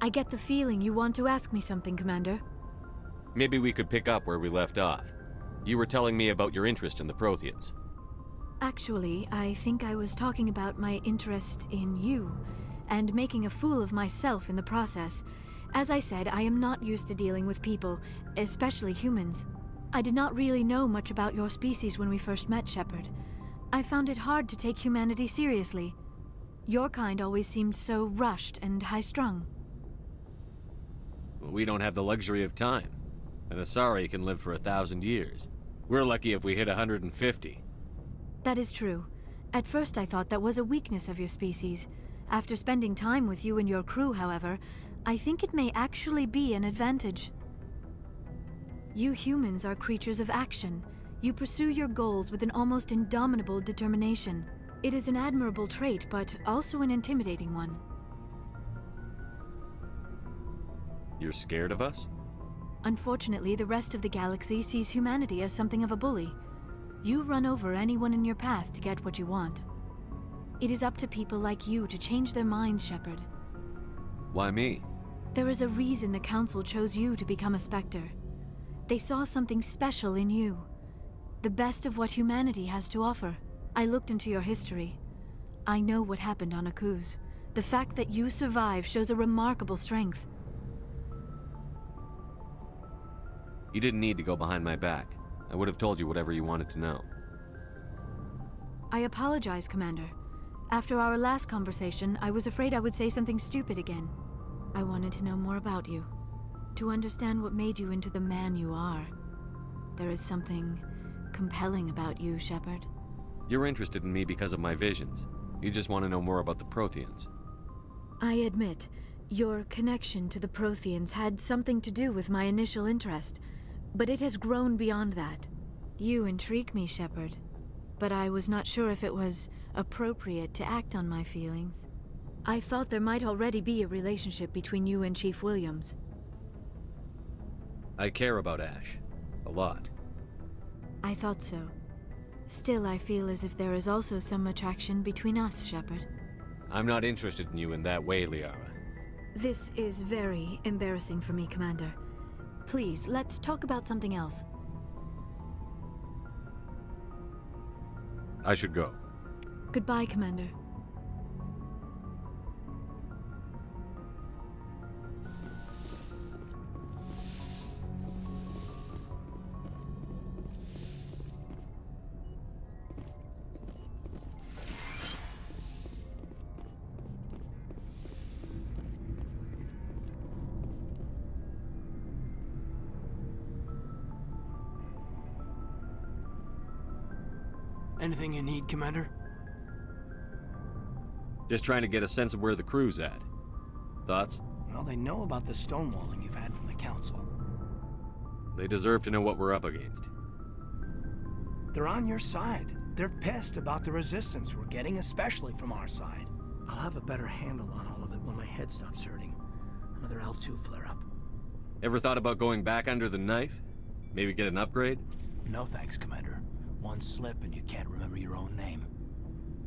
I get the feeling you want to ask me something, Commander. Maybe we could pick up where we left off. You were telling me about your interest in the Protheans. Actually, I think I was talking about my interest in you, and making a fool of myself in the process. As I said, I am not used to dealing with people, especially humans. I did not really know much about your species when we first met, Shepard. I found it hard to take humanity seriously. Your kind always seemed so rushed and high-strung. We don't have the luxury of time. An Asari can live for 1,000 years. We're lucky if we hit 150. That is true. At first I thought that was a weakness of your species. After spending time with you and your crew, however, I think it may actually be an advantage. You humans are creatures of action. You pursue your goals with an almost indomitable determination. It is an admirable trait, but also an intimidating one. You're scared of us? Unfortunately, the rest of the galaxy sees humanity as something of a bully. You run over anyone in your path to get what you want. It is up to people like you to change their minds, Shepard. Why me? There is a reason the Council chose you to become a Spectre. They saw something special in you. The best of what humanity has to offer. I looked into your history. I know what happened on Akuz. The fact that you survived shows a remarkable strength. You didn't need to go behind my back. I would have told you whatever you wanted to know. I apologize, Commander. After our last conversation, I was afraid I would say something stupid again. I wanted to know more about you. To understand what made you into the man you are. There is something compelling about you, Shepard. You're interested in me because of my visions. You just want to know more about the Protheans. I admit, your connection to the Protheans had something to do with my initial interest, but it has grown beyond that. You intrigue me, Shepard, but I was not sure if it was appropriate to act on my feelings. I thought there might already be a relationship between you and Chief Williams. I care about Ash. A lot. I thought so. Still, I feel as if there is also some attraction between us, Shepard. I'm not interested in you in that way, Liara. This is very embarrassing for me, Commander. Please, let's talk about something else. I should go. Goodbye, Commander. Anything you need, Commander? Just trying to get a sense of where the crew's at. Thoughts? Well, they know about the stonewalling you've had from the Council. They deserve to know what we're up against. They're on your side. They're pissed about the resistance we're getting, especially from our side. I'll have a better handle on all of it when my head stops hurting. Another L2 flare-up. Ever thought about going back under the knife? Maybe get an upgrade? No thanks, Commander. One slip and you can't remember your own name.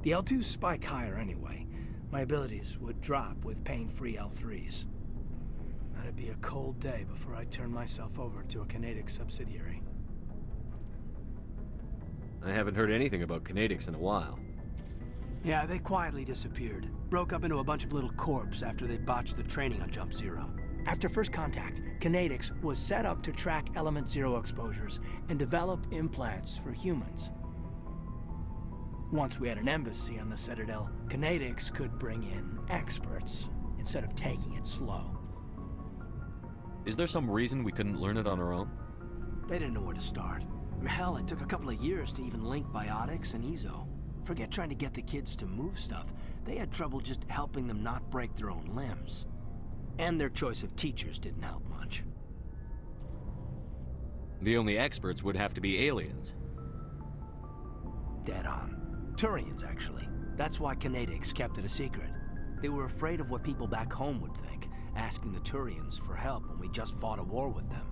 The L2s spike higher anyway. My abilities would drop with pain-free L3s. That'd be a cold day before I turn myself over to a Canadic subsidiary. I haven't heard anything about Canadics in a while. Yeah, they quietly disappeared. Broke up into a bunch of little corps after they botched the training on Jump Zero. After first contact, Canadics was set up to track Element Zero exposures and develop implants for humans. Once we had an embassy on the Citadel, Canadics could bring in experts instead of taking it slow. Is there some reason we couldn't learn it on our own? They didn't know where to start. Hell, it took a couple of years to even link biotics and Ezo. Forget trying to get the kids to move stuff. They had trouble just helping them not break their own limbs. And their choice of teachers didn't help much. The only experts would have to be aliens. Dead on. Turians, actually. That's why Canadics kept it a secret. They were afraid of what people back home would think, asking the Turians for help when we just fought a war with them.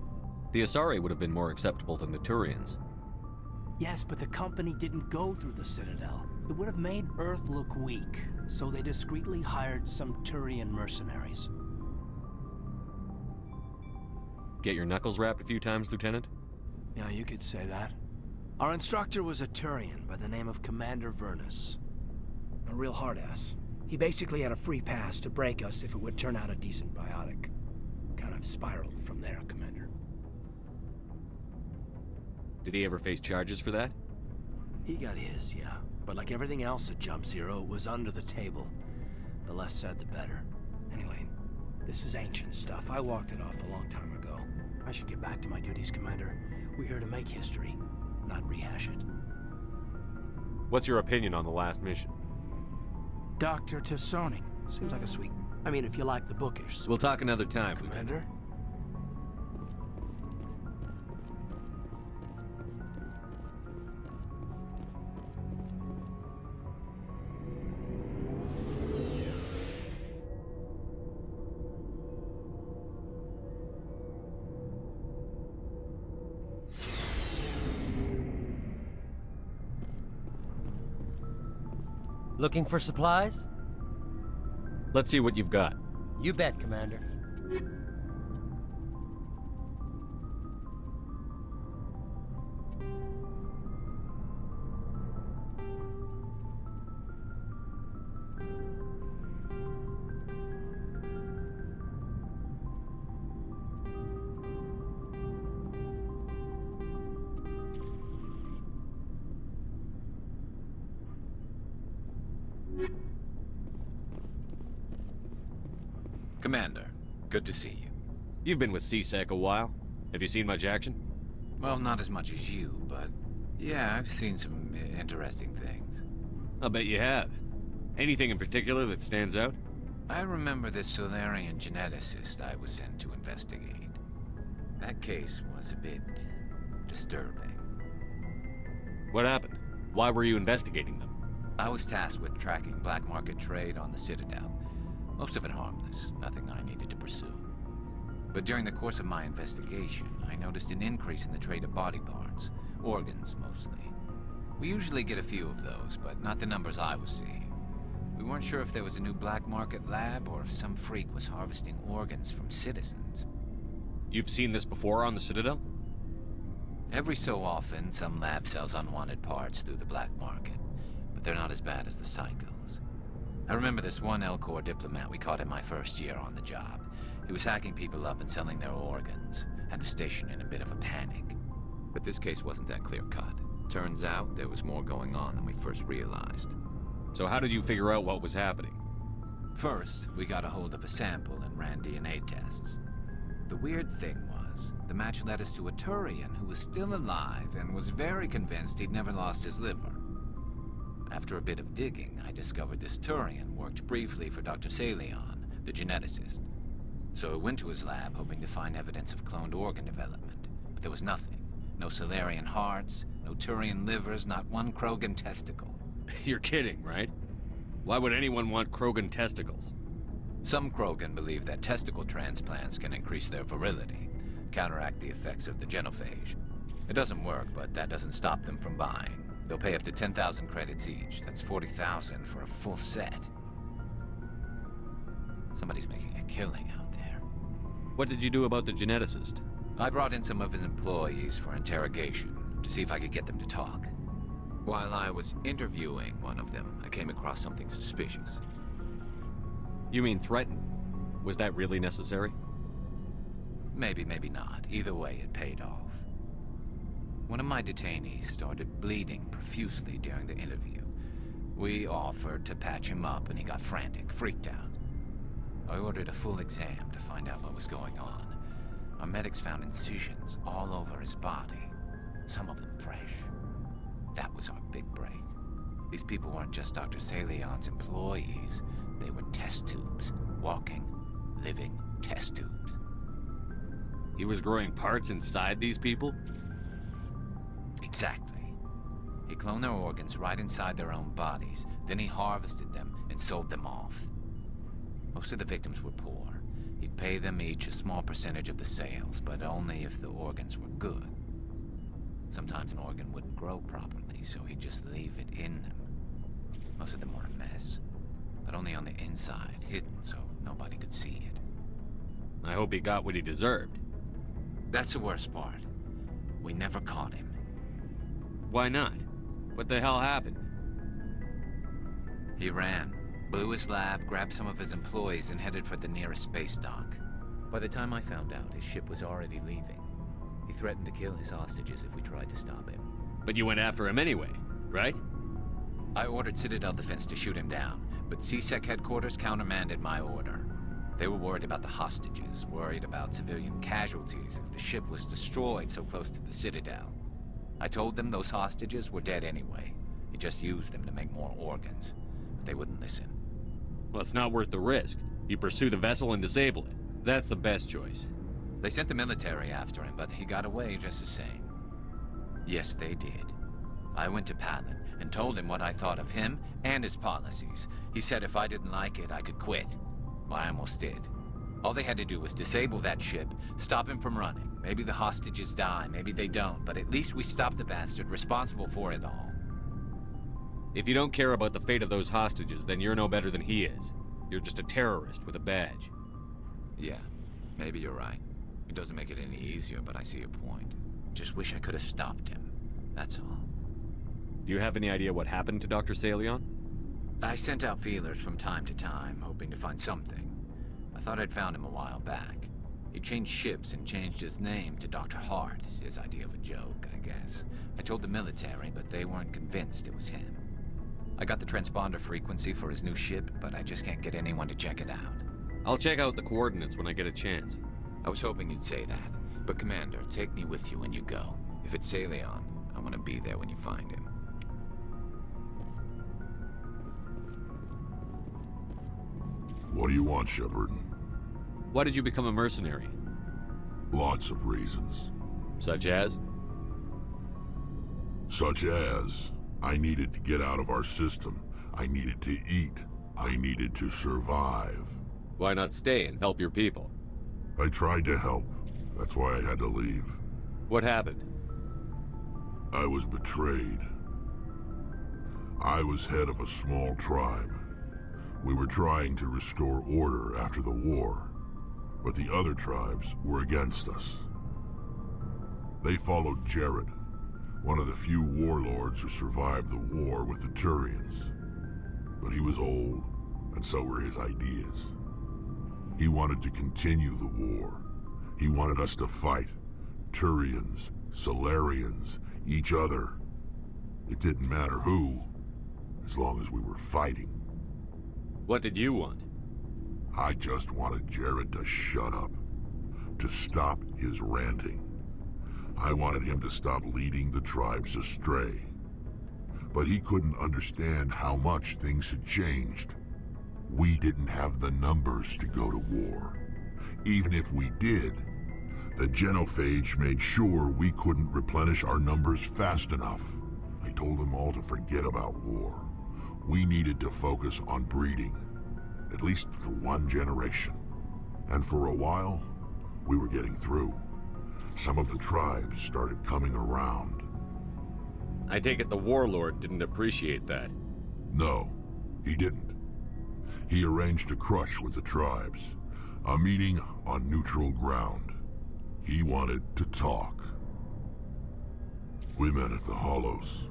The Asari would have been more acceptable than the Turians. Yes, but the company didn't go through the Citadel. It would have made Earth look weak, so they discreetly hired some Turian mercenaries. Get your knuckles rapped a few times, Lieutenant? Yeah, you could say that. Our instructor was a Turian by the name of Commander Vernus. A real hard-ass. He basically had a free pass to break us if it would turn out a decent biotic. Kind of spiraled from there, Commander. Did he ever face charges for that? He got his, yeah. But like everything else at Jump Zero, it was under the table. The less said, the better. Anyway, this is ancient stuff. I walked it off a long time ago. I should get back to my duties, Commander. We're here to make history, not rehash it. What's your opinion on the last mission? Dr. Tassoni. Seems like a sweet... I mean, if you like the bookish... We'll talk another time, Lieutenant. Commander? Looking for supplies? Let's see what you've got. You bet, Commander. Commander, good to see you. You've been with CSEC a while. Have you seen much action? Well, not as much as you, but yeah, I've seen some interesting things. I'll bet you have. Anything in particular that stands out? I remember this Solarian geneticist I was sent to investigate. That case was a bit disturbing. What happened? Why were you investigating them? I was tasked with tracking black market trade on the Citadel. Most of it harmless, nothing I needed to pursue. But during the course of my investigation, I noticed an increase in the trade of body parts, organs mostly. We usually get a few of those, but not the numbers I was seeing. We weren't sure if there was a new black market lab or if some freak was harvesting organs from citizens. You've seen this before on the Citadel? Every so often, some lab sells unwanted parts through the black market, but they're not as bad as the psychos. I remember this one L-Corps diplomat we caught in my first year on the job. He was hacking people up and selling their organs. Had the station in a bit of a panic. But this case wasn't that clear-cut. Turns out there was more going on than we first realized. So how did you figure out what was happening? First, we got a hold of a sample and ran DNA tests. The weird thing was, the match led us to a Turian who was still alive and was very convinced he'd never lost his liver. After a bit of digging, I discovered this Turian worked briefly for Dr. Salion, the geneticist. So I went to his lab hoping to find evidence of cloned organ development, but there was nothing. No Solarian hearts, no Turian livers, not one Krogan testicle. You're kidding, right? Why would anyone want Krogan testicles? Some Krogan believe that testicle transplants can increase their virility, counteract the effects of the genophage. It doesn't work, but that doesn't stop them from buying. They'll pay up to 10,000 credits each. That's 40,000 for a full set. Somebody's making a killing out there. What did you do about the geneticist? I brought in some of his employees for interrogation, to see if I could get them to talk. While I was interviewing one of them, I came across something suspicious. You mean threaten? Was that really necessary? Maybe, maybe not. Either way, it paid off. One of my detainees started bleeding profusely during the interview. We offered to patch him up and he got frantic, freaked out. I ordered a full exam to find out what was going on. Our medics found incisions all over his body, some of them fresh. That was our big break. These people weren't just Dr. Salion's employees. They were test tubes. Walking, living test tubes. He was growing parts inside these people? Exactly. He cloned their organs right inside their own bodies. Then he harvested them and sold them off. Most of the victims were poor. He'd pay them each a small percentage of the sales, but only if the organs were good. Sometimes an organ wouldn't grow properly, so he'd just leave it in them. Most of them were a mess, but only on the inside, hidden so nobody could see it. I hope he got what he deserved. That's the worst part. We never caught him. Why not? What the hell happened? He ran, blew his lab, grabbed some of his employees, and headed for the nearest space dock. By the time I found out, his ship was already leaving. He threatened to kill his hostages if we tried to stop him. But you went after him anyway, right? I ordered Citadel Defense to shoot him down, but CSEC headquarters countermanded my order. They were worried about the hostages, worried about civilian casualties if the ship was destroyed so close to the Citadel. I told them those hostages were dead anyway. He just used them to make more organs. But they wouldn't listen. Well, it's not worth the risk. You pursue the vessel and disable it. That's the best choice. They sent the military after him, but he got away just the same. Yes, they did. I went to Palin and told him what I thought of him and his policies. He said if I didn't like it, I could quit. Well, I almost did. All they had to do was disable that ship, stop him from running. Maybe the hostages die, maybe they don't, but at least we stopped the bastard responsible for it all. If you don't care about the fate of those hostages, then you're no better than he is. You're just a terrorist with a badge. Yeah, maybe you're right. It doesn't make it any easier, but I see your point. Just wish I could have stopped him. That's all. Do you have any idea what happened to Dr. Salion? I sent out feelers from time to time, hoping to find something. I thought I'd found him a while back. He changed ships and changed his name to Dr. Hart, his idea of a joke, I guess. I told the military, but they weren't convinced it was him. I got the transponder frequency for his new ship, but I just can't get anyone to check it out. I'll check out the coordinates when I get a chance. I was hoping you'd say that. But Commander, take me with you when you go. If it's Salion, I want to be there when you find him. What do you want, Shepard? Why did you become a mercenary? Lots of reasons. Such as? Such as, I needed to get out of our system. I needed to eat. I needed to survive. Why not stay and help your people? I tried to help. That's why I had to leave. What happened? I was betrayed. I was head of a small tribe. We were trying to restore order after the war, but the other tribes were against us. They followed Jared, one of the few warlords who survived the war with the Turians. But he was old, and so were his ideas. He wanted to continue the war. He wanted us to fight. Turians, Solarians, each other. It didn't matter who, as long as we were fighting. What did you want? I just wanted Jared to shut up, to stop his ranting. I wanted him to stop leading the tribes astray. But he couldn't understand how much things had changed. We didn't have the numbers to go to war. Even if we did, the genophage made sure we couldn't replenish our numbers fast enough. I told them all to forget about war. We needed to focus on breeding, at least for one generation. And for a while, we were getting through. Some of the tribes started coming around. I take it the warlord didn't appreciate that. No, he didn't. He arranged a crush with the tribes, a meeting on neutral ground. He wanted to talk. We met at the Hollows,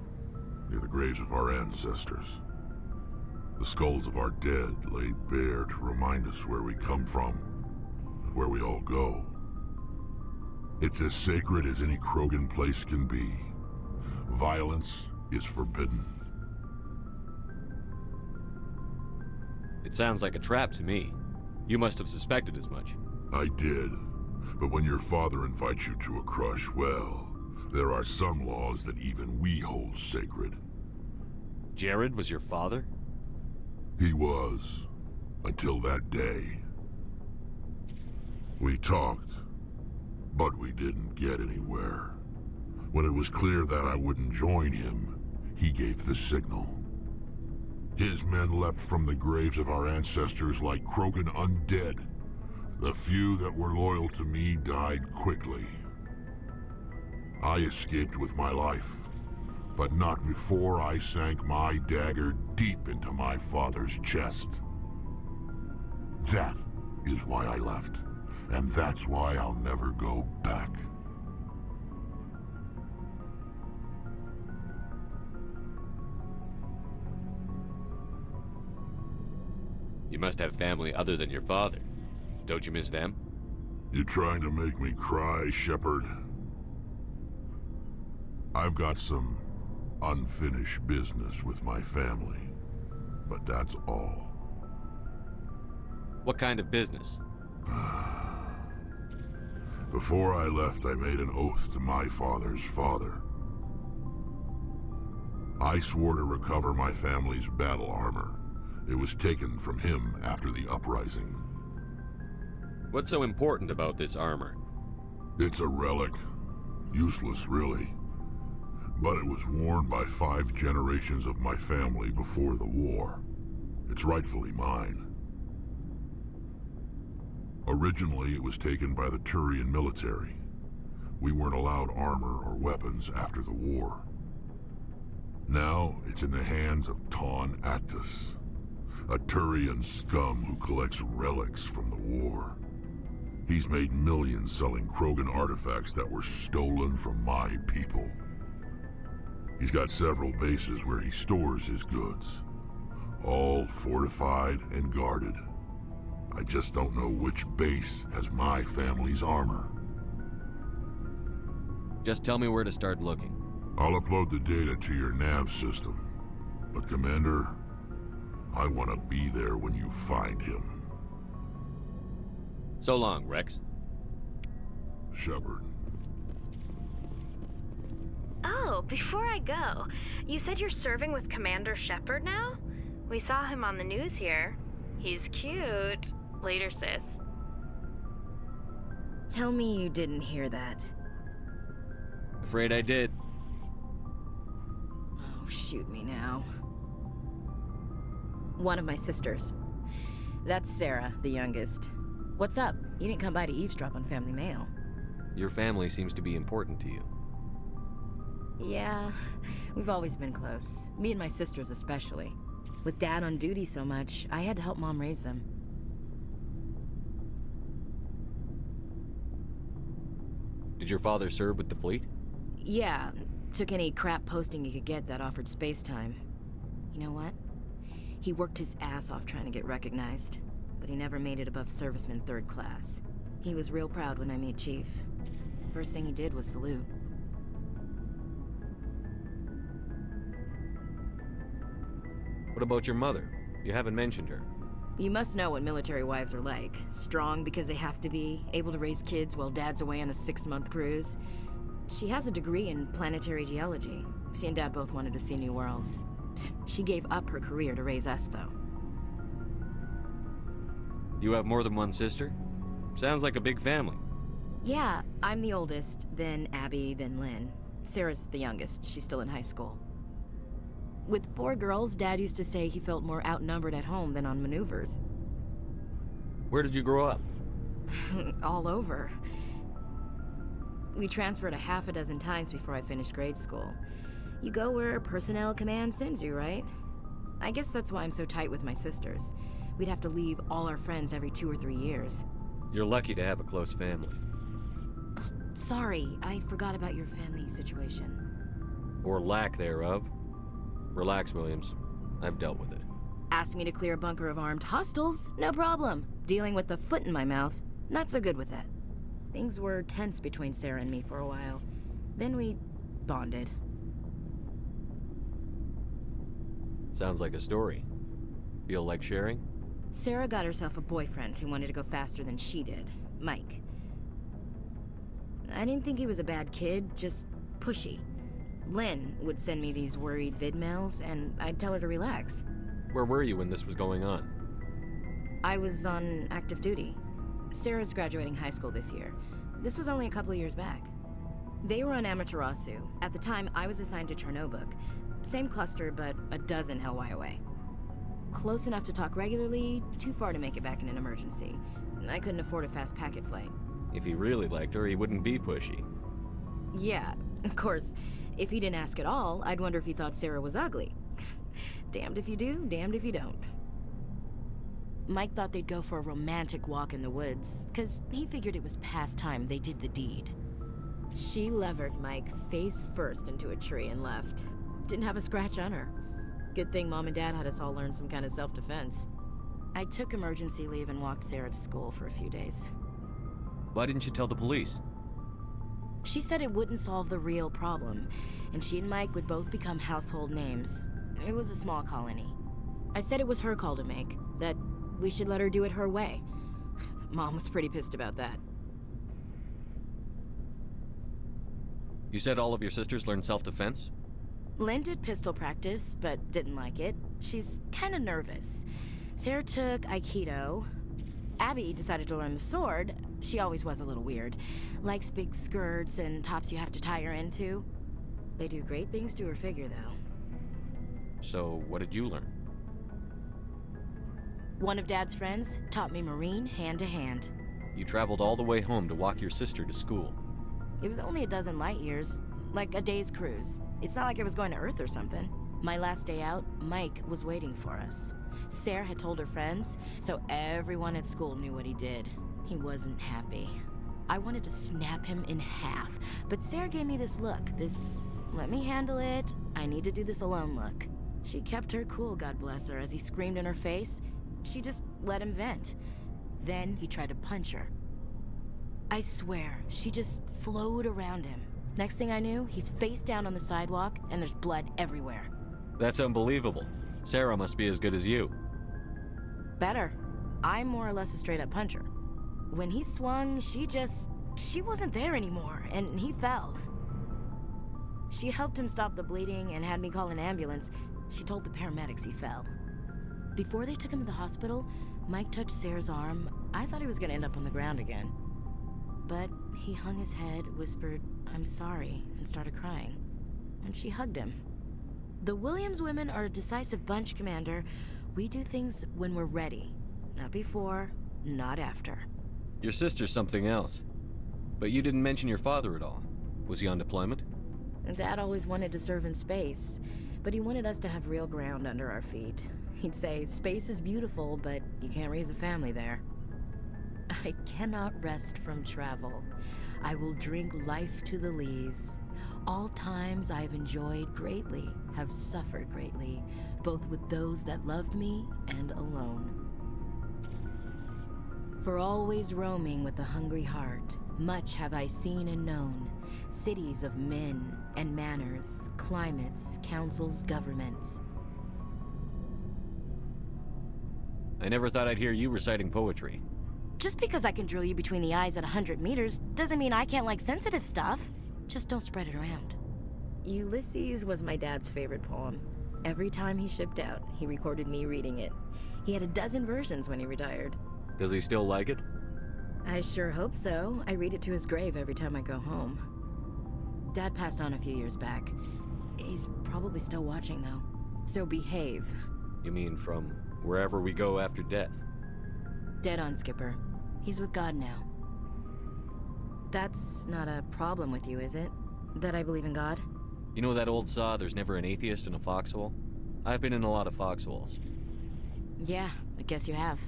near the graves of our ancestors. The skulls of our dead laid bare to remind us where we come from, and where we all go. It's as sacred as any Krogan place can be. Violence is forbidden. It sounds like a trap to me. You must have suspected as much. I did. But when your father invites you to a crush, well, there are some laws that even we hold sacred. Jared was your father? He was, until that day. We talked, but we didn't get anywhere. When it was clear that I wouldn't join him, he gave the signal. His men leapt from the graves of our ancestors like Krogan undead. The few that were loyal to me died quickly. I escaped with my life, but not before I sank my dagger deep into my father's chest. That is why I left, and that's why I'll never go back. You must have family other than your father. Don't you miss them? You trying to make me cry, Shepard? I've got some unfinished business with my family, but that's all. What kind of business? Before I left, I made an oath to my father's father. I swore to recover my family's battle armor. It was taken from him after the uprising. What's so important about this armor? It's a relic. Useless, really. But it was worn by 5 generations of my family before the war. It's rightfully mine. Originally, it was taken by the Turian military. We weren't allowed armor or weapons after the war. Now, it's in the hands of Ton Actus, a Turian scum who collects relics from the war. He's made millions selling Krogan artifacts that were stolen from my people. He's got several bases where he stores his goods, all fortified and guarded. I just don't know which base has my family's armor. Just tell me where to start looking. I'll upload the data to your nav system. But Commander, I want to be there when you find him. So long, Rex. Shepard. Oh, before I go, you said you're serving with Commander Shepard now? We saw him on the news here. He's cute. Later, sis. Tell me you didn't hear that. Afraid I did. Oh, shoot me now. One of my sisters. That's Sarah, the youngest. What's up? You didn't come by to eavesdrop on family mail. Your family seems to be important to you. Yeah, we've always been close. Me and my sisters especially. With Dad on duty so much, I had to help Mom raise them. Did your father serve with the fleet? Yeah, took any crap posting he could get that offered space time. You know what? He worked his ass off trying to get recognized, but he never made it above serviceman 3rd class. He was real proud when I made Chief. First thing he did was salute. What about your mother? You haven't mentioned her. You must know what military wives are like. Strong because they have to be, able to raise kids while Dad's away on a 6-month cruise. She has a degree in planetary geology. She and Dad both wanted to see new worlds. She gave up her career to raise us, though. You have more than one sister? Sounds like a big family. Yeah, I'm the oldest, then Abby, then Lynn. Sarah's the youngest. She's still in high school. With 4 girls, Dad used to say he felt more outnumbered at home than on maneuvers. Where did you grow up? All over. We transferred a half a dozen times before I finished grade school. You go where personnel command sends you, right? I guess that's why I'm so tight with my sisters. We'd have to leave all our friends every 2 or 3 years. You're lucky to have a close family. Sorry, I forgot about your family situation. Or lack thereof. Relax, Williams. I've dealt with it. Asked me to clear a bunker of armed hostiles? No problem. Dealing with the foot in my mouth? Not so good with that. Things were tense between Sarah and me for a while. Then we bonded. Sounds like a story. Feel like sharing? Sarah got herself a boyfriend who wanted to go faster than she did, Mike. I didn't think he was a bad kid, just pushy. Lynn would send me these worried vid mails, and I'd tell her to relax. Where were you when this was going on? I was on active duty. Sarah's graduating high school this year. This was only a couple of years back. They were on Amaterasu. At the time, I was assigned to Chernobog. Same cluster, but a dozen LY away. Close enough to talk regularly, too far to make it back in an emergency. I couldn't afford a fast packet flight. If he really liked her, he wouldn't be pushy. Yeah, of course. If he didn't ask at all, I'd wonder if he thought Sarah was ugly. Damned if you do, damned if you don't. Mike thought they'd go for a romantic walk in the woods, because he figured it was past time they did the deed. She levered Mike face first into a tree and left. Didn't have a scratch on her. Good thing Mom and Dad had us all learn some kind of self-defense. I took emergency leave and walked Sarah to school for a few days. Why didn't you tell the police? She said it wouldn't solve the real problem, and she and Mike would both become household names. It was a small colony. I said it was her call to make, that we should let her do it her way. Mom was pretty pissed about that. You said all of your sisters learned self-defense? Lynn did pistol practice, but didn't like it. She's kind of nervous. Sarah took Aikido. Abby decided to learn the sword. She always was a little weird. Likes big skirts and tops you have to tie her into. They do great things to her figure, though. So, what did you learn? One of Dad's friends taught me Marine hand to hand. You traveled all the way home to walk your sister to school. It was only a dozen light years, like a day's cruise. It's not like I was going to Earth or something. My last day out, Mike was waiting for us. Sarah had told her friends, so everyone at school knew what he did. He wasn't happy. I wanted to snap him in half, but Sarah gave me this look, this let me handle it, I need to do this alone look. She kept her cool, God bless her, as he screamed in her face. She just let him vent. Then he tried to punch her. I swear, she just flowed around him. Next thing I knew, he's face down on the sidewalk, and there's blood everywhere. That's unbelievable. Sarah must be as good as you. Better. I'm more or less a straight-up puncher. When he swung, she wasn't there anymore, and he fell. She helped him stop the bleeding and had me call an ambulance. She told the paramedics he fell. Before they took him to the hospital, Mike touched Sarah's arm. I thought he was gonna end up on the ground again. But he hung his head, whispered, "I'm sorry," and started crying. And she hugged him. The Williams women are a decisive bunch, Commander. We do things when we're ready. Not before, not after. Your sister's something else. But you didn't mention your father at all. Was he on deployment? Dad always wanted to serve in space, but he wanted us to have real ground under our feet. He'd say, space is beautiful, but you can't raise a family there. I cannot rest from travel. I will drink life to the lees. All times I have enjoyed greatly, have suffered greatly, both with those that loved me and alone. For always roaming with a hungry heart, much have I seen and known, cities of men and manners, climates, councils, governments. I never thought I'd hear you reciting poetry. Just because I can drill you between the eyes at 100 meters doesn't mean I can't like sensitive stuff. Just don't spread it around. Ulysses was my dad's favorite poem. Every time he shipped out, he recorded me reading it. He had a dozen versions when he retired. Does he still like it? I sure hope so. I read it to his grave every time I go home. Dad passed on a few years back. He's probably still watching, though. So behave. You mean from wherever we go after death? Dead on, Skipper. He's with God now. That's not a problem with you, is it? That I believe in God? You know that old saw, there's never an atheist in a foxhole? I've been in a lot of foxholes. Yeah, I guess you have.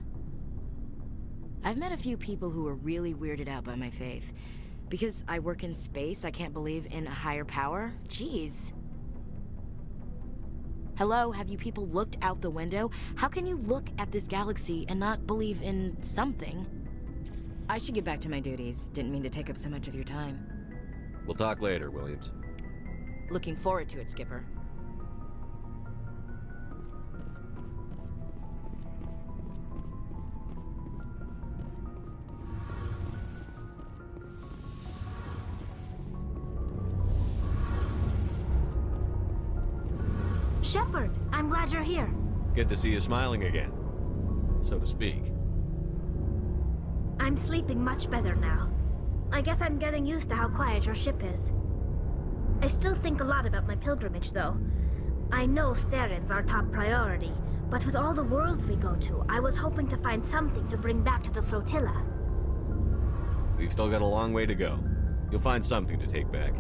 I've met a few people who were really weirded out by my faith. Because I work in space, I can't believe in a higher power? Jeez. Hello, have you people looked out the window? How can you look at this galaxy and not believe in something? I should get back to my duties. Didn't mean to take up so much of your time. We'll talk later, Williams. Looking forward to it, Skipper. Shepard, I'm glad you're here. Good to see you smiling again, so to speak. I'm sleeping much better now. I guess I'm getting used to how quiet your ship is. I still think a lot about my pilgrimage, though. I know Steren's our top priority, but with all the worlds we go to, I was hoping to find something to bring back to the flotilla. We've still got a long way to go. You'll find something to take back.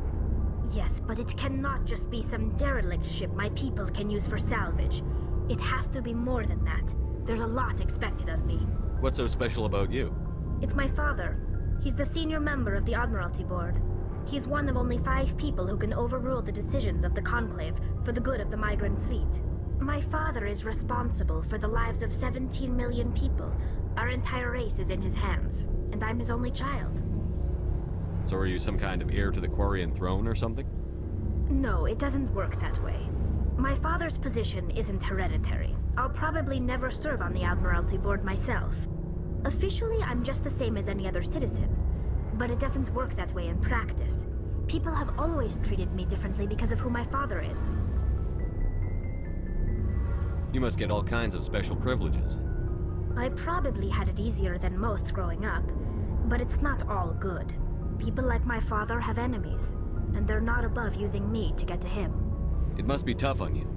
Yes, but it cannot just be some derelict ship my people can use for salvage. It has to be more than that. There's a lot expected of me. What's so special about you? It's my father. He's the senior member of the Admiralty Board. He's one of only 5 people who can overrule the decisions of the Conclave for the good of the migrant fleet. My father is responsible for the lives of 17 million people. Our entire race is in his hands, and I'm his only child. So are you some kind of heir to the Quarian throne or something? No, it doesn't work that way. My father's position isn't hereditary. I'll probably never serve on the Admiralty Board myself. Officially, I'm just the same as any other citizen. But it doesn't work that way in practice. People have always treated me differently because of who my father is. You must get all kinds of special privileges. I probably had it easier than most growing up, but it's not all good. People like my father have enemies, and they're not above using me to get to him. It must be tough on you.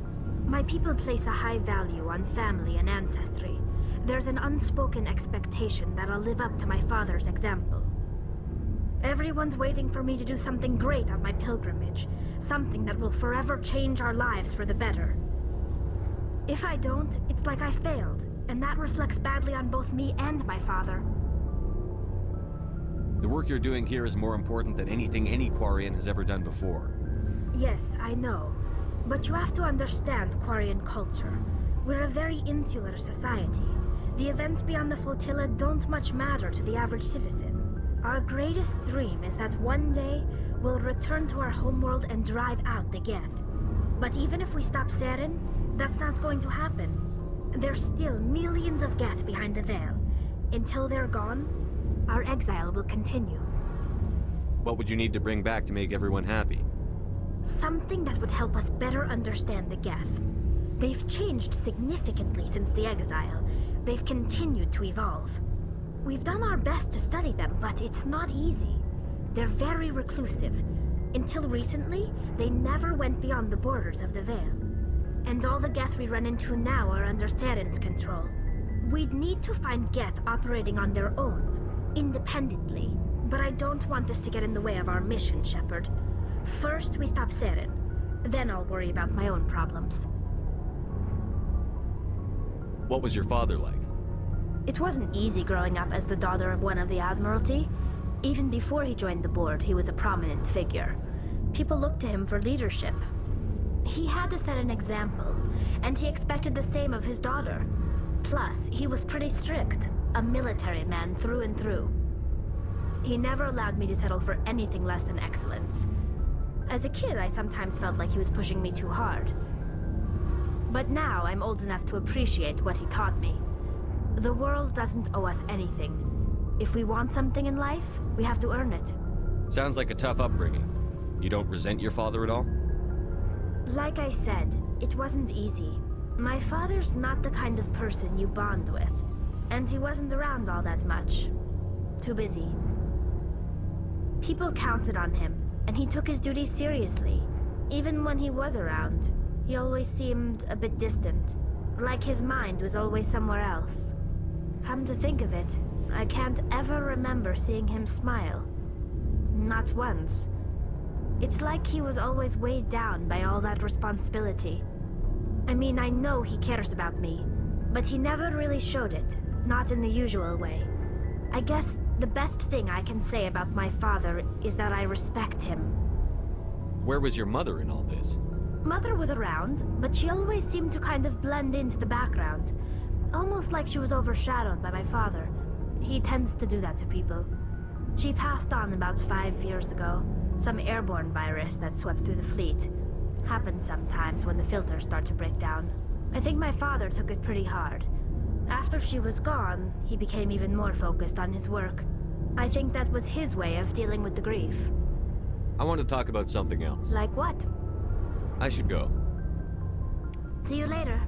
My people place a high value on family and ancestry. There's an unspoken expectation that I'll live up to my father's example. Everyone's waiting for me to do something great on my pilgrimage, something that will forever change our lives for the better. If I don't, it's like I failed, and that reflects badly on both me and my father. The work you're doing here is more important than anything any Quarian has ever done before. Yes, I know. But you have to understand Quarian culture. We're a very insular society. The events beyond the flotilla don't much matter to the average citizen. Our greatest dream is that one day we'll return to our homeworld and drive out the Geth. But even if we stop Saren, that's not going to happen. There's still millions of Geth behind the veil. Until they're gone, our exile will continue. What would you need to bring back to make everyone happy? Something that would help us better understand the Geth. They've changed significantly since the exile. They've continued to evolve. We've done our best to study them, but it's not easy. They're very reclusive. Until recently, they never went beyond the borders of the Veil. And all the Geth we run into now are under Saren's control. We'd need to find Geth operating on their own, independently. But I don't want this to get in the way of our mission, Shepard. First, we stop Saren. Then I'll worry about my own problems. What was your father like? It wasn't easy growing up as the daughter of one of the Admiralty. Even before he joined the board, he was a prominent figure. People looked to him for leadership. He had to set an example, and he expected the same of his daughter. Plus, he was pretty strict, a military man through and through. He never allowed me to settle for anything less than excellence. As a kid, I sometimes felt like he was pushing me too hard. But now I'm old enough to appreciate what he taught me. The world doesn't owe us anything. If we want something in life, we have to earn it. Sounds like a tough upbringing. You don't resent your father at all? Like I said, it wasn't easy. My father's not the kind of person you bond with. And he wasn't around all that much. Too busy. People counted on him, and he took his duties seriously. Even when he was around, he always seemed a bit distant. Like his mind was always somewhere else. Come to think of it, I can't ever remember seeing him smile. Not once. It's like he was always weighed down by all that responsibility. I mean, I know he cares about me, but he never really showed it, not in the usual way. I guess the best thing I can say about my father is that I respect him. Where was your mother in all this? Mother was around, but she always seemed to kind of blend into the background. Almost like she was overshadowed by my father. He tends to do that to people. She passed on about 5 years ago. Some airborne virus that swept through the fleet. Happens sometimes when the filters start to break down. I think my father took it pretty hard. After she was gone, he became even more focused on his work. I think that was his way of dealing with the grief. I want to talk about something else. Like what? I should go. See you later.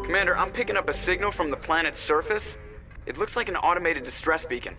Commander, I'm picking up a signal from the planet's surface. It looks like an automated distress beacon.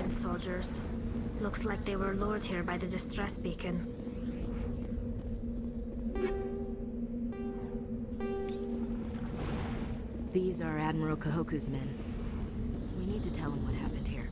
Convergence soldiers. Looks like they were lured here by the distress beacon. These are Admiral Kahoku's men. We need to tell him what happened here.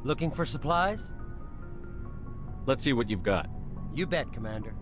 Looking for supplies? Let's see what you've got. You bet, Commander.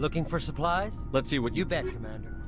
Looking for supplies? Let's see what You bet, Commander.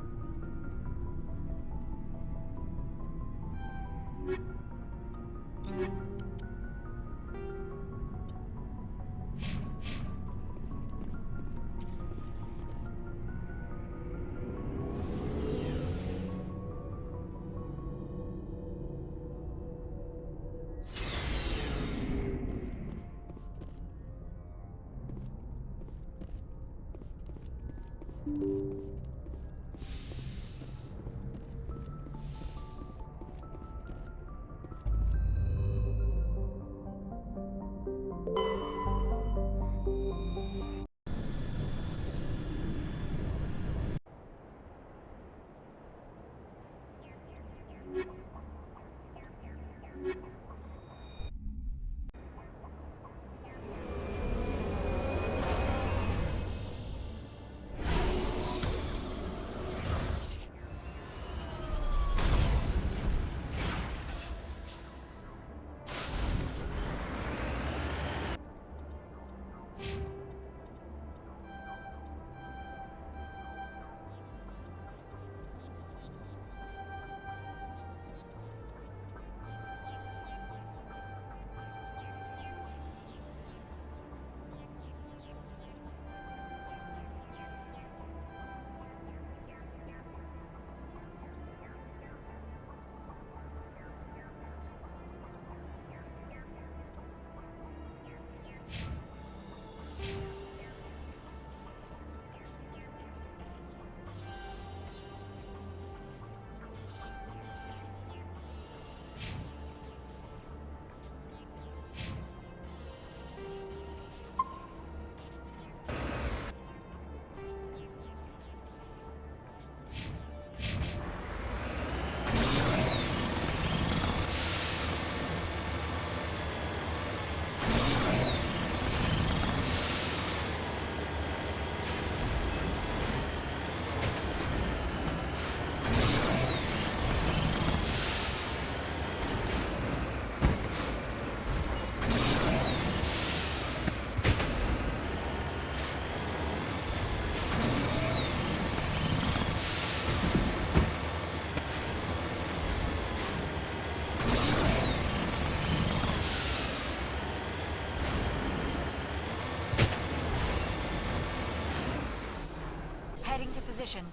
Heading to position.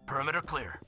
Perimeter clear.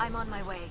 I'm on my way.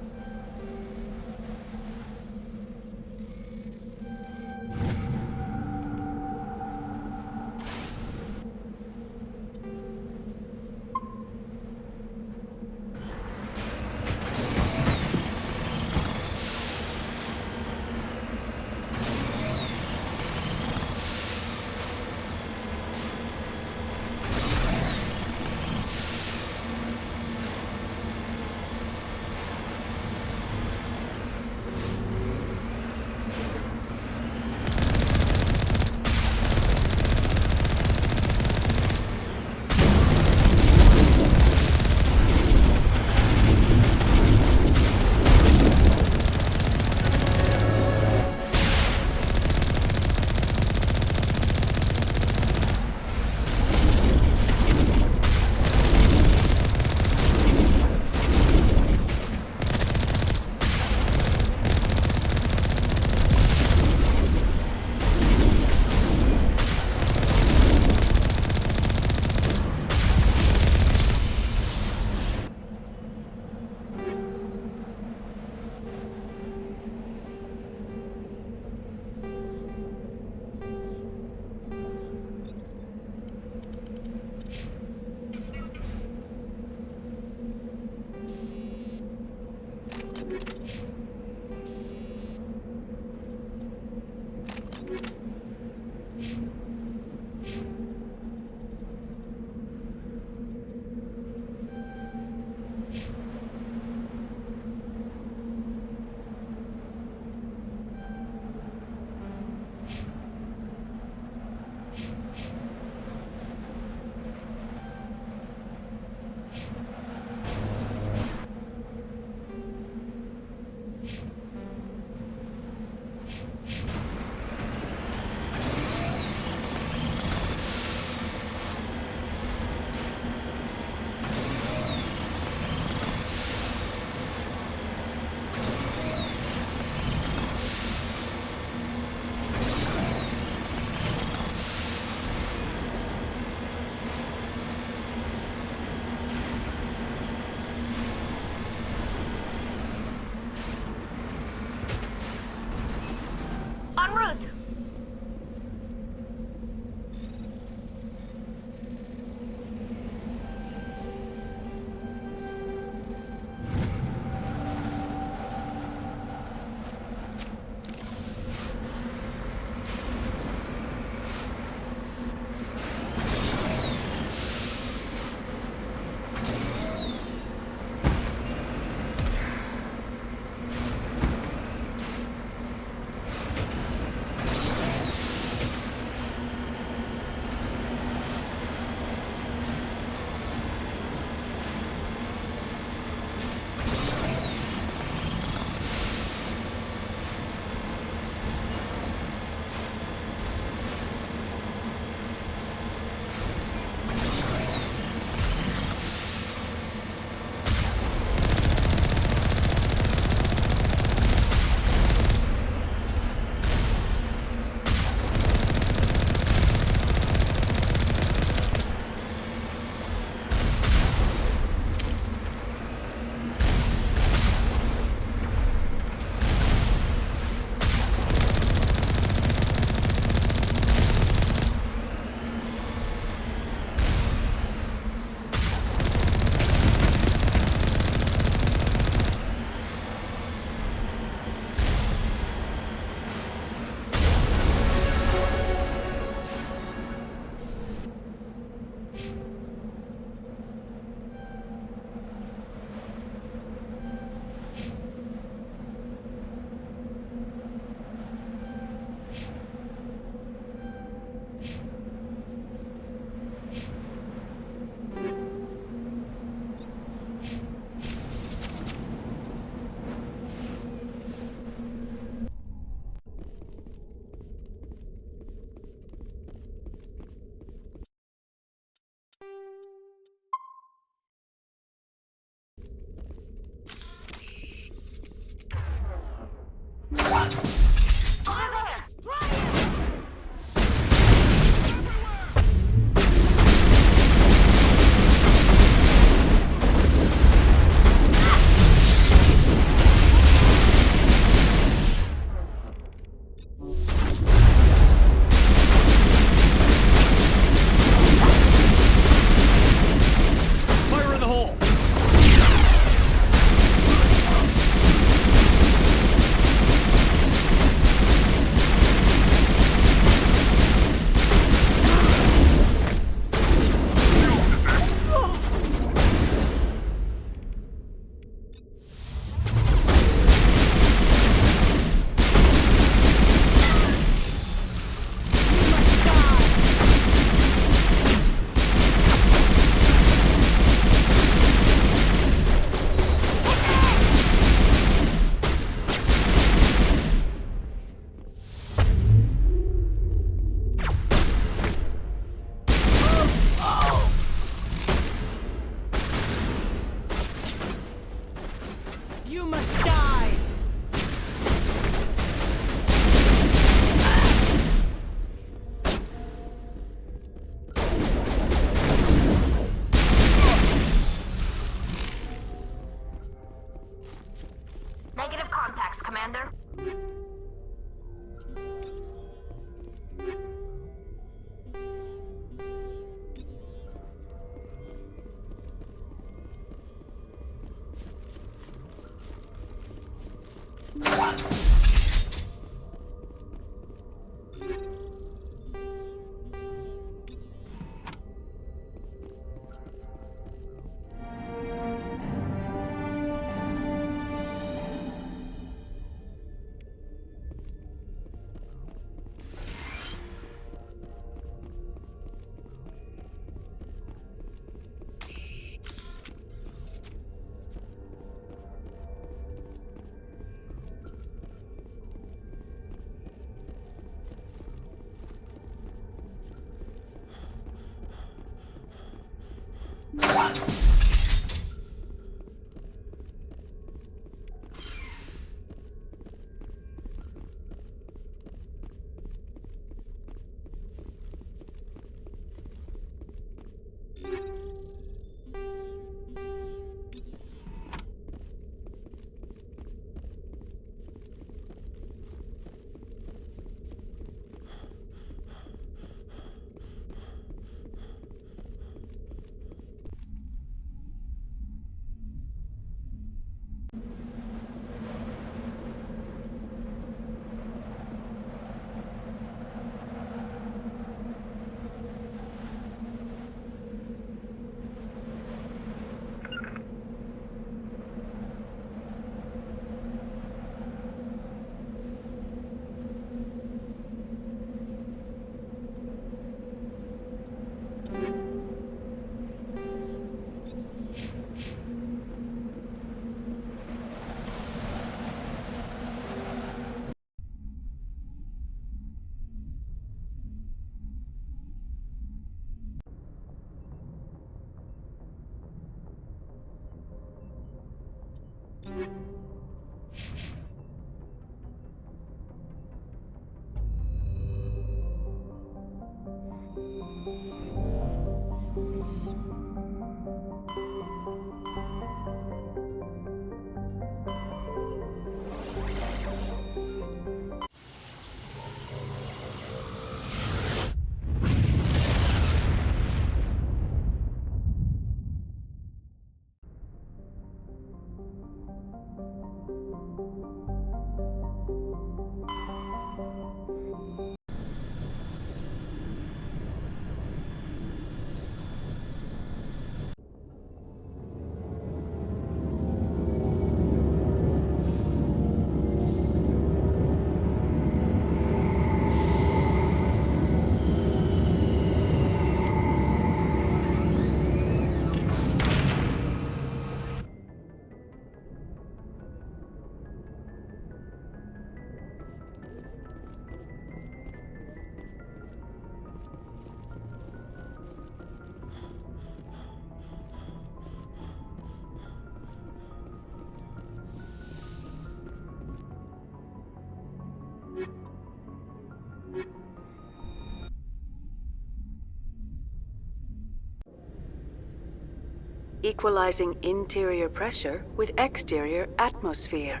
Equalizing interior pressure with exterior atmosphere.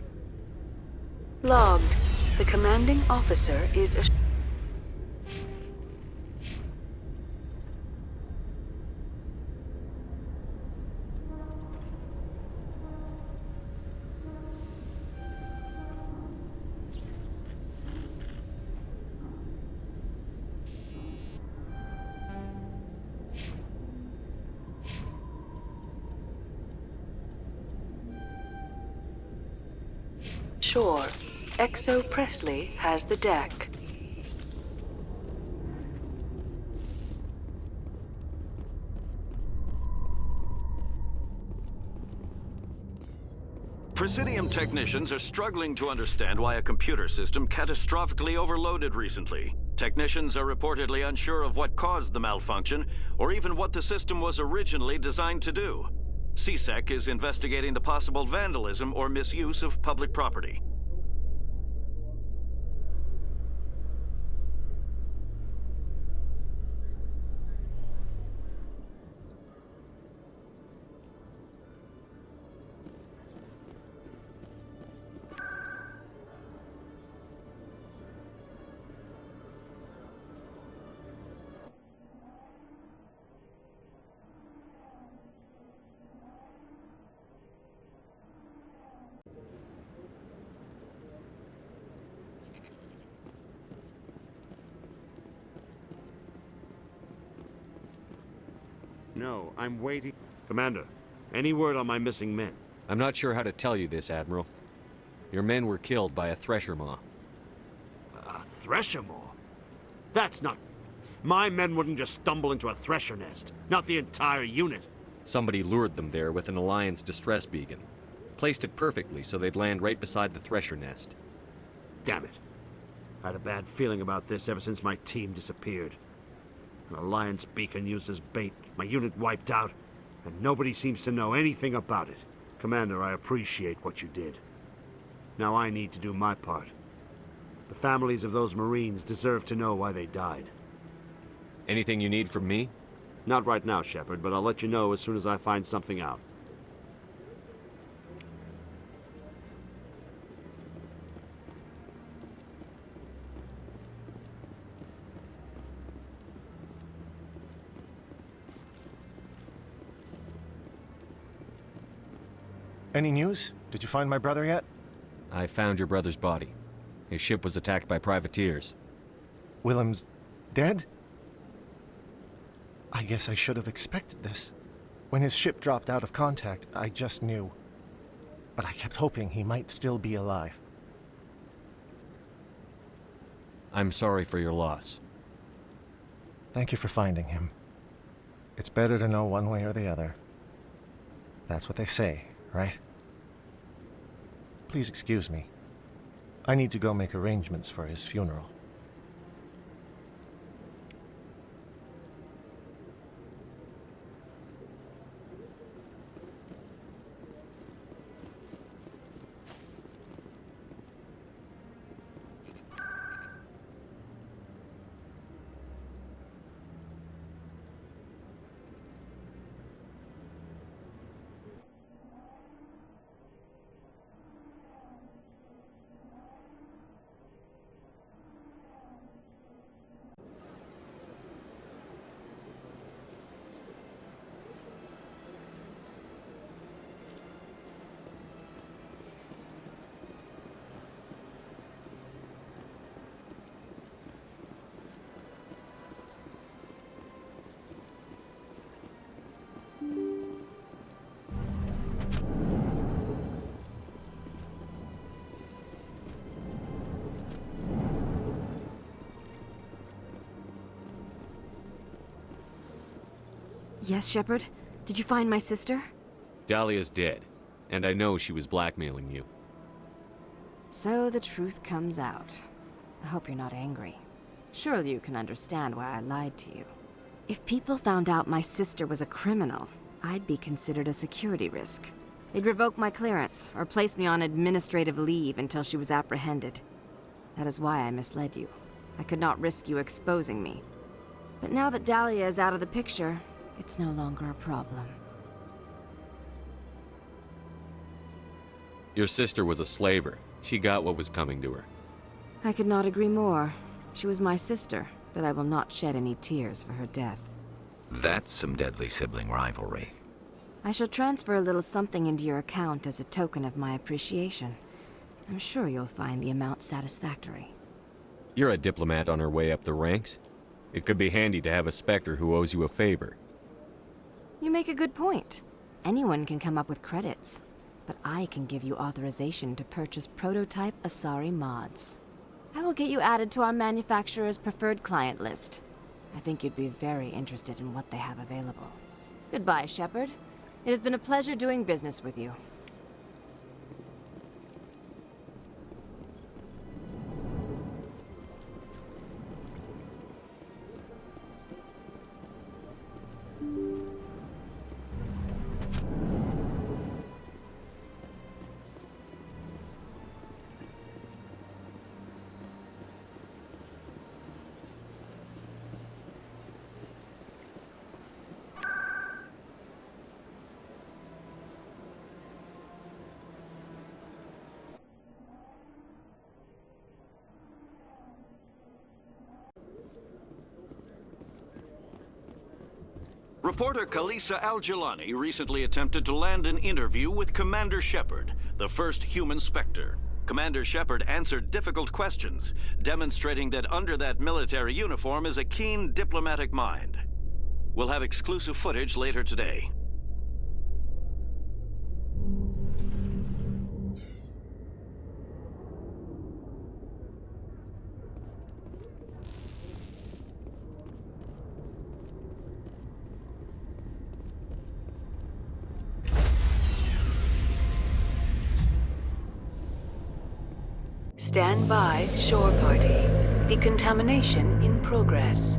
Logged. The commanding officer is a... Sure. Exo Presley has the deck. Presidium technicians are struggling to understand why a computer system catastrophically overloaded recently. Technicians are reportedly unsure of what caused the malfunction, or even what the system was originally designed to do. CSEC is investigating the possible vandalism or misuse of public property. No, I'm waiting. Commander, any word on my missing men? I'm not sure how to tell you this, Admiral. Your men were killed by a Thresher Maw. A Thresher Maw? That's not... My men wouldn't just stumble into a Thresher nest. Not the entire unit. Somebody lured them there with an Alliance distress beacon. Placed it perfectly so they'd land right beside the Thresher nest. Damn it. I had a bad feeling about this ever since my team disappeared. An Alliance beacon used as bait. My unit wiped out. and nobody seems to know anything about it. Commander, I appreciate what you did. Now I need to do my part. The families of those Marines deserve to know why they died. Anything you need from me? Not right now, Shepard, but I'll let you know as soon as I find something out. Any news? Did you find my brother yet? I found your brother's body. His ship was attacked by privateers. Willem's dead? I guess I should have expected this. When his ship dropped out of contact, I just knew. But I kept hoping he might still be alive. I'm sorry for your loss. Thank you for finding him. It's better to know one way or the other. That's what they say, right? Please excuse me. I need to go make arrangements for his funeral. Yes, Shepard? Did you find my sister? Dahlia's dead, and I know she was blackmailing you. So the truth comes out. I hope you're not angry. Surely you can understand why I lied to you. If people found out my sister was a criminal, I'd be considered a security risk. They'd revoke my clearance, or place me on administrative leave until she was apprehended. That is why I misled you. I could not risk you exposing me. But now that Dahlia is out of the picture, it's no longer a problem. Your sister was a slaver. She got what was coming to her. I could not agree more. She was my sister, but I will not shed any tears for her death. That's some deadly sibling rivalry. I shall transfer a little something into your account as a token of my appreciation. I'm sure you'll find the amount satisfactory. You're a diplomat on her way up the ranks. It could be handy to have a Spectre who owes you a favor. You make a good point. Anyone can come up with credits, but I can give you authorization to purchase prototype Asari mods. I will get you added to our manufacturer's preferred client list. I think you'd be very interested in what they have available. Goodbye, Shepard. It has been a pleasure doing business with you. Reporter Kalisa Al-Jilani recently attempted to land an interview with Commander Shepard, the first human Spectre. Commander Shepard answered difficult questions, demonstrating that under that military uniform is a keen diplomatic mind. We'll have exclusive footage later today. Stand by, shore party. Decontamination in progress.